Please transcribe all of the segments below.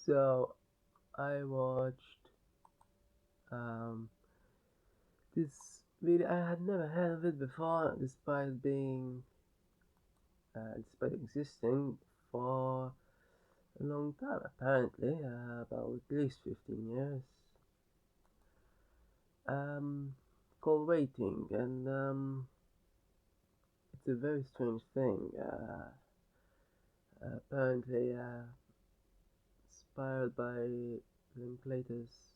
So I watched um, this video. I had never heard of it before, despite existing for a long time. Apparently, about at least 15 years. Um, Called Waiting, and it's a very strange thing. Apparently, inspired by Linklater's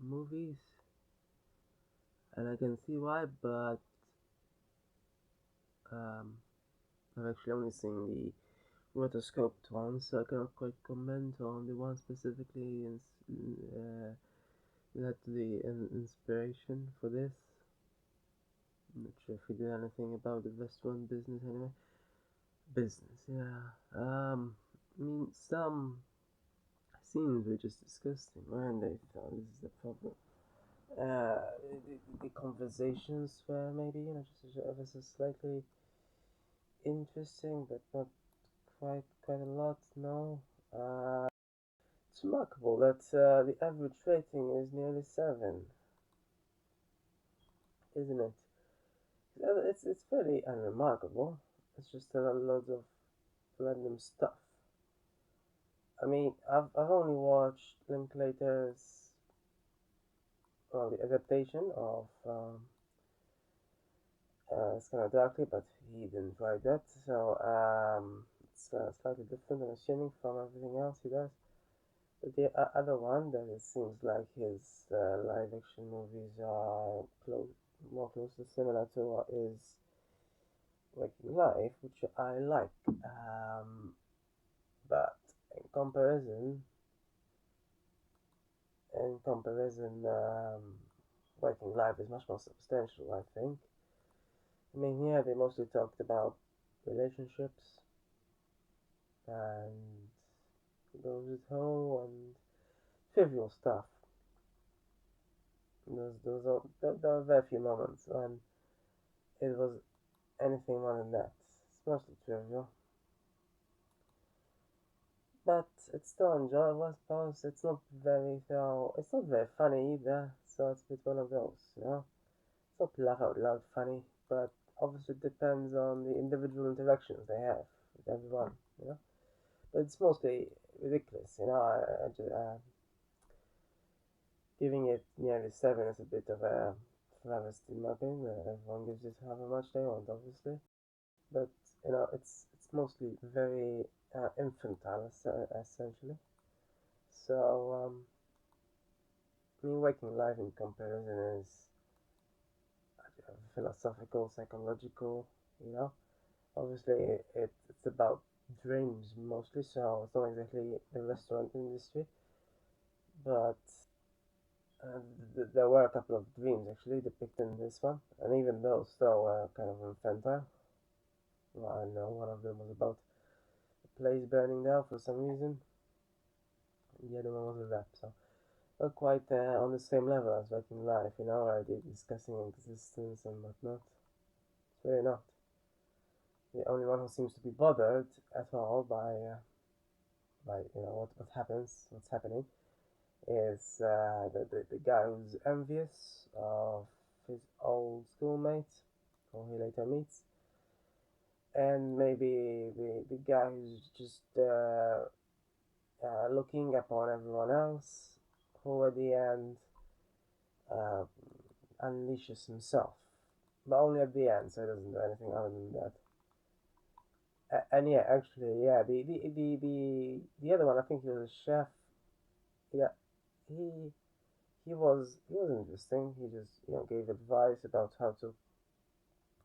movies, and I can see why, but um, I've actually only seen the rotoscoped one, so I cannot quite comment on the one specifically led to the inspiration for this. I'm not sure if he did anything about the restaurant business anyway. Business, yeah. I mean, some scenes were just disgusting, weren't they? So this is the problem. The conversations were maybe, just ever so slightly interesting, but not quite a lot. No. It's remarkable that the average rating is nearly 7, isn't it? It's fairly unremarkable. It's just a lot of random stuff. I mean, I've only watched Linklater's, well, the adaptation of It's Kind of Darkly, but he didn't write that, so it's slightly different, I'm assuming, from everything else he does. But the other one that it seems like his live action movies are more closely similar to is Waking Life, which I like. But in comparison, in comparison, Waking Life is much more substantial, I think. I mean, here they mostly talked about relationships and goes with home and trivial stuff. There were very few moments when it was anything more than that. It's mostly trivial, but it's still enjoyable. I suppose it's not very funny either. So it's a bit one of those, It's not laugh out loud funny, but obviously it depends on the individual interactions they have with everyone, But it's mostly ridiculous, giving it nearly 7 is a bit of a travesty in my opinion. Everyone gives it however much they want, obviously. But, it's mostly very infantile, essentially. So, I mean, Waking Life in comparison is philosophical, psychological, you know. Obviously, it's about dreams mostly, so it's not exactly the restaurant industry, but uh, there were a couple of dreams actually depicted in this one, and even those still were kind of infantile. Well, I know one of them was about a place burning down for some reason, and the other one was a rap, so not quite on the same level as Waking Life, already discussing existence and whatnot. It's really not. The only one who seems to be bothered at all by what's happening, is the guy who's envious of his old schoolmate, who he later meets, and maybe the guy who's just looking upon everyone else, who at the end uh, unleashes himself, but only at the end, so he doesn't do anything other than that. And yeah, actually, yeah, the other one, I think he was a chef. Yeah, he he was interesting. He just gave advice about how to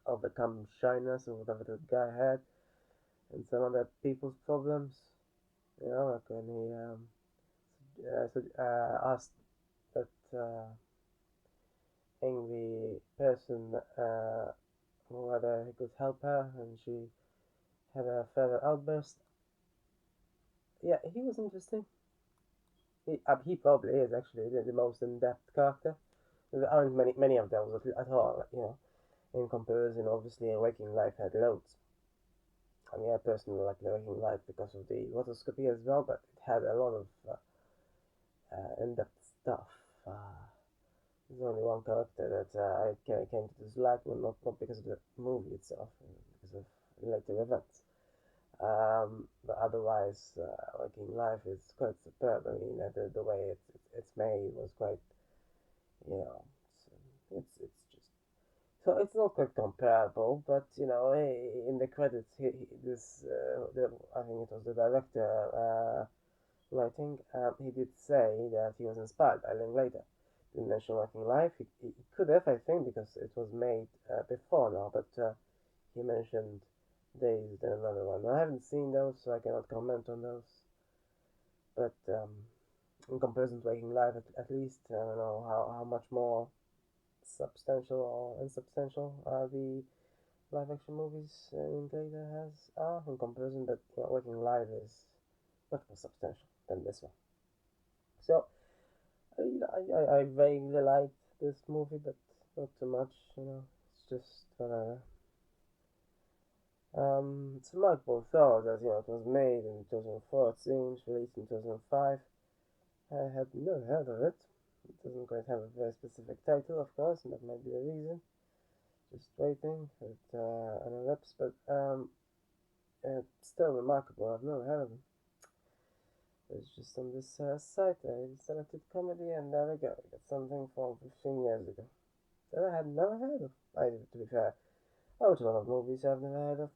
overcome shyness or whatever that guy had, and some other people's problems. Like when he asked that angry person whether he could help her, and she had a further outburst. Yeah, he was interesting. He probably is actually the most in-depth character. There aren't many of those at all, in comparison. Obviously, Waking Life had loads. I mean, I personally like the Waking Life because of the rotoscopy as well, but it had a lot of in-depth stuff. There's only one character that I came to dislike, well, not because of the movie itself, because of later events. But otherwise, Waking Life is quite superb. I mean, the way it's made was quite, you know, it's just so it's not quite comparable. But in the credits, I think it was the director writing. He did say that he was inspired by Linklater. Didn't mention Waking Life. He could have, I think, because it was made before now. But he mentioned Dazed and another one. I haven't seen those, so I cannot comment on those. But in comparison to Waking Life, at least, I don't know how much more substantial or insubstantial the live action movies Linklater has are in comparison, but Waking Life is much more substantial than this one. So I vaguely liked this movie, but not too much. It's just whatever. It's a remarkable thought that it was made in 2014, released in 2005. I had never heard of it. It doesn't quite have a very specific title, of course, and that might be the reason. Just waiting for it unwraps, but it's still remarkable. I've never heard of it. It's just on this site. I selected comedy, and there we go. I got something from 15 years ago that I had never heard of. To be fair, I watch a lot of movies I've never heard of,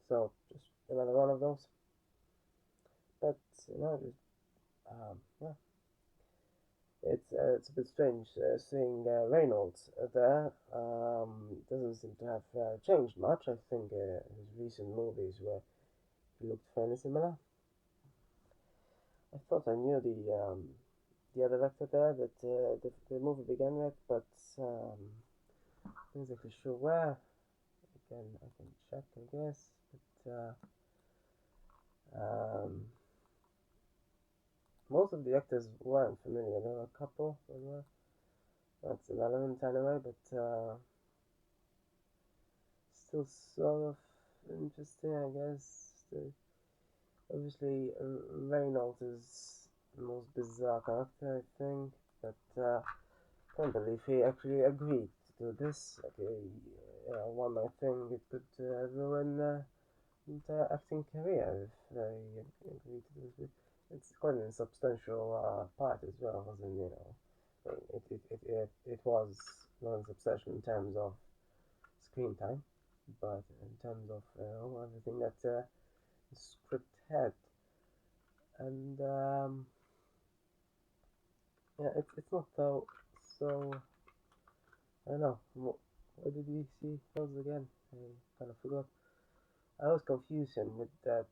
so just another one of those. But yeah, it's a bit strange seeing Reynolds there. Doesn't seem to have changed much. I think his recent movies where he looked fairly similar. I thought I knew the other actor there that the movie began with, but not exactly sure where. I can check, I guess. But most of the actors weren't familiar. There were a couple that were. That's irrelevant anyway, but still sort of interesting, I guess. Obviously, Reynolds is the most bizarre character, I think, but I can't believe he actually agreed to do this. One might think it could ruin entire acting career if they agreed to do this. It's quite an insubstantial part as well, wasn't it was not insubstantial in terms of screen time, but in terms of everything that the script had. And yeah, it's not so. I don't know. What did we see those again? I kind of forgot. I was confused him with that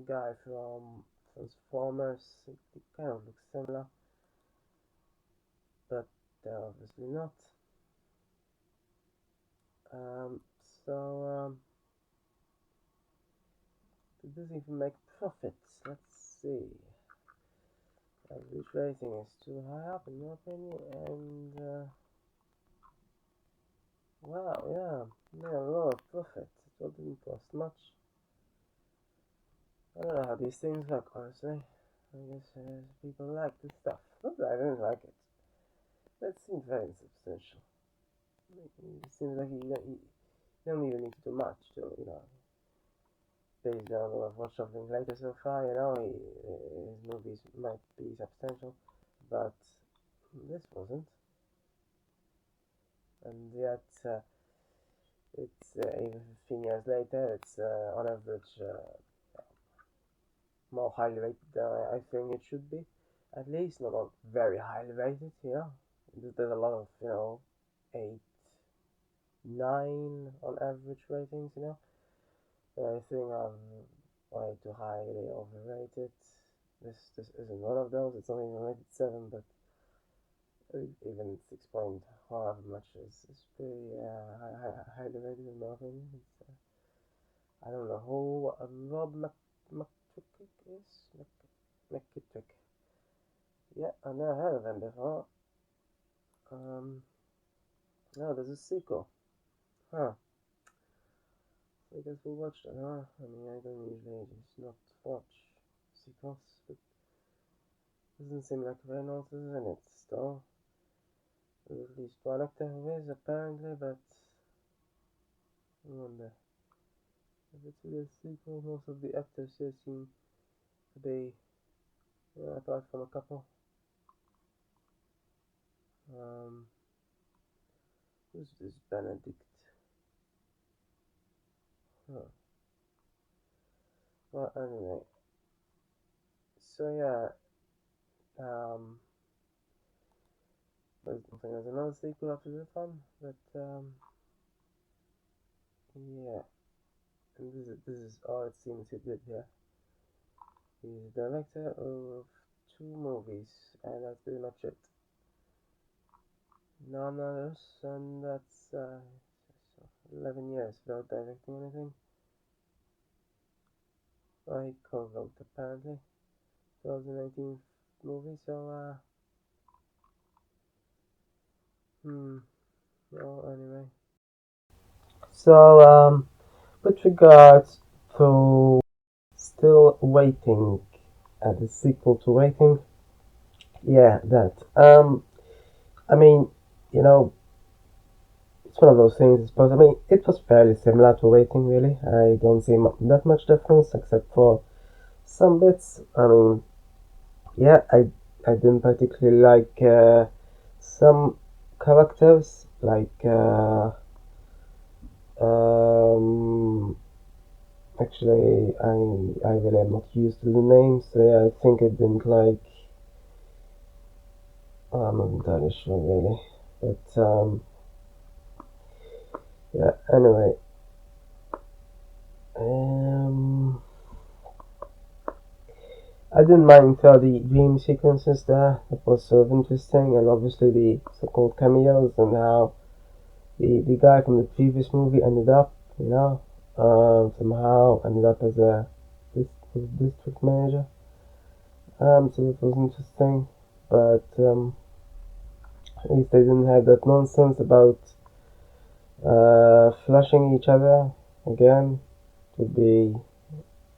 guy from Transformers. It kind of looks similar, but obviously not. Um, so it doesn't even make profits. Let's see. Average rating is too high up in my opinion, and wow, yeah, made a lot of profit. It didn't cost much. I don't know how these things work, honestly. I guess people like this stuff. Not that I didn't like it. That seems very insubstantial. It seems like you don't even need to do much to, based on what I've watched of Linklater so far, his movies might be substantial, but this wasn't. And yet, it's even 15 years later, it's on average more highly rated than I think it should be. At least not very highly rated, There's a lot of, 8, 9 on average ratings. I think I'm way too highly overrated. This isn't one of those. It's only rated 7, but even 6 point however much is pretty highly rated in my opinion. I don't know who Rob McKittrick is. McKittrick. Yeah, I never heard of him before. No, there's a sequel. Huh. I guess we'll watch that, huh? I mean, I don't usually just not watch sequels, but Doesn't seem like Reynolds is in it still. There's at least one actor who is apparently, but I wonder if it's a sequel. Most of the actors here seem to be, apart from a couple. Um, who's this Benedict? Huh. Well, anyway, so yeah, there's another sequel after this one, but yeah, and this is all it seems he did here. He's the director of 2 movies, and that's pretty much it. None others, and that's 11 years without directing anything. I co-wrote apparently 2019 movie, so well, anyway. So with regards to still waiting at the sequel to Waiting, yeah, that. I mean, you know, it's one of those things. I suppose. I mean, it was fairly similar to Waiting, really. I don't see that much difference, except for some bits. I mean, yeah, I didn't particularly like some characters, like um, actually, I really am not used to the names. So yeah, I think I didn't like. I'm not entirely sure really, but yeah. Anyway, um, I didn't mind the dream sequences there. That was sort of interesting, and obviously the so-called cameos and how the guy from the previous movie ended up, somehow ended up as a district manager. So that was interesting, but at least they didn't have that nonsense about flashing each other again. It would be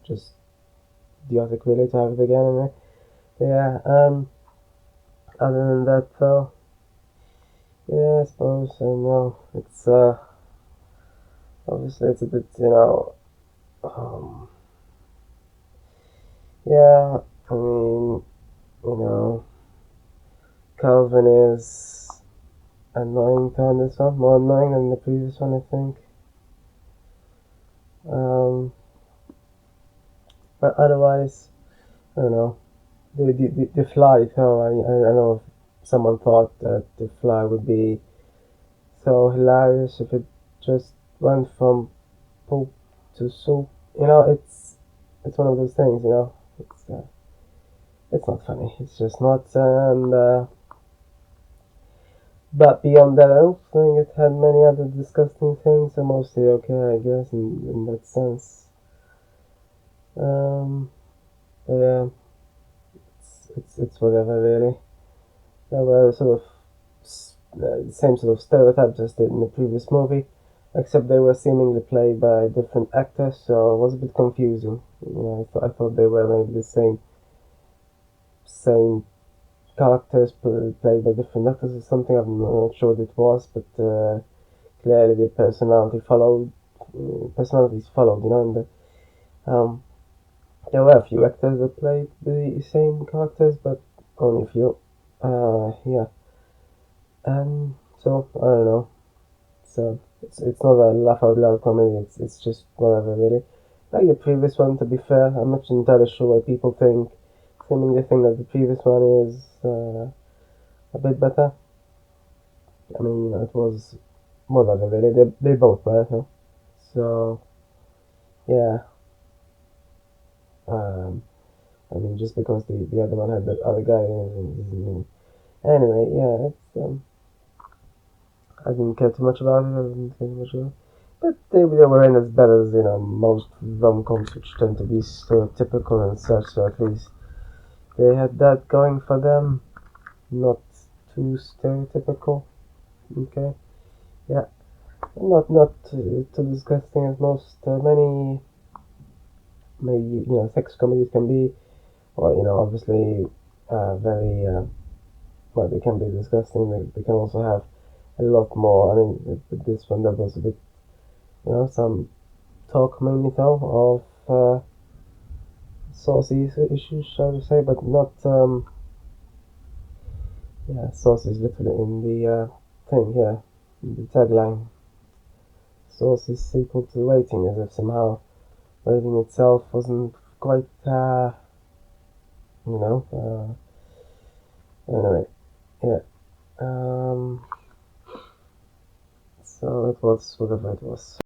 just idiotic really to have it again. Anyway. Yeah. Other than that, though, yeah, I suppose I don't know. It's obviously it's a bit, yeah. I mean, you know, Calvin is annoying to this one, more annoying than the previous one, I think. Um, but otherwise, I don't know. The Fly, though, I know someone thought that The Fly would be so hilarious if it just went from poop to soup. It's one of those things, it's not funny. It's just not, and but beyond that, I don't think it had many other disgusting things. So mostly okay, I guess, in that sense. Um, but yeah, it's whatever really. There were sort of the same sort of stereotypes as in the previous movie, except they were seemingly played by different actors, so it was a bit confusing. I thought they were maybe the same characters played by different actors or something. I'm not sure what it was, but clearly the personalities followed, and there were a few actors that played the same characters, but only a few. Yeah, and so I don't know. So it's not a laugh out loud comedy. It's just whatever really. Like the previous one, to be fair, I'm not entirely sure why people seemingly think that the previous one is a bit better. I mean, it was whatever really. They both were. Huh? So yeah. Um, I mean, just because the other one had the other guy doesn't mean. Anyway, yeah, I didn't care too much about it. I didn't care too much about it. But they weren't as bad as most rom-coms, which tend to be stereotypical and such. So at least they had that going for them, not too stereotypical. Okay, yeah, not too disgusting as most many maybe sex comedies can be, or obviously very well, they can be disgusting. They can also have a lot more. I mean, this one that was a bit, some talk mainly though of saucy issues, shall we say, but not yeah, sauce is literally in the thing here, in the tagline. Sauce is equal to waiting, as if somehow waiting itself wasn't quite, you know. Anyway, yeah. Um, so it was whatever it was.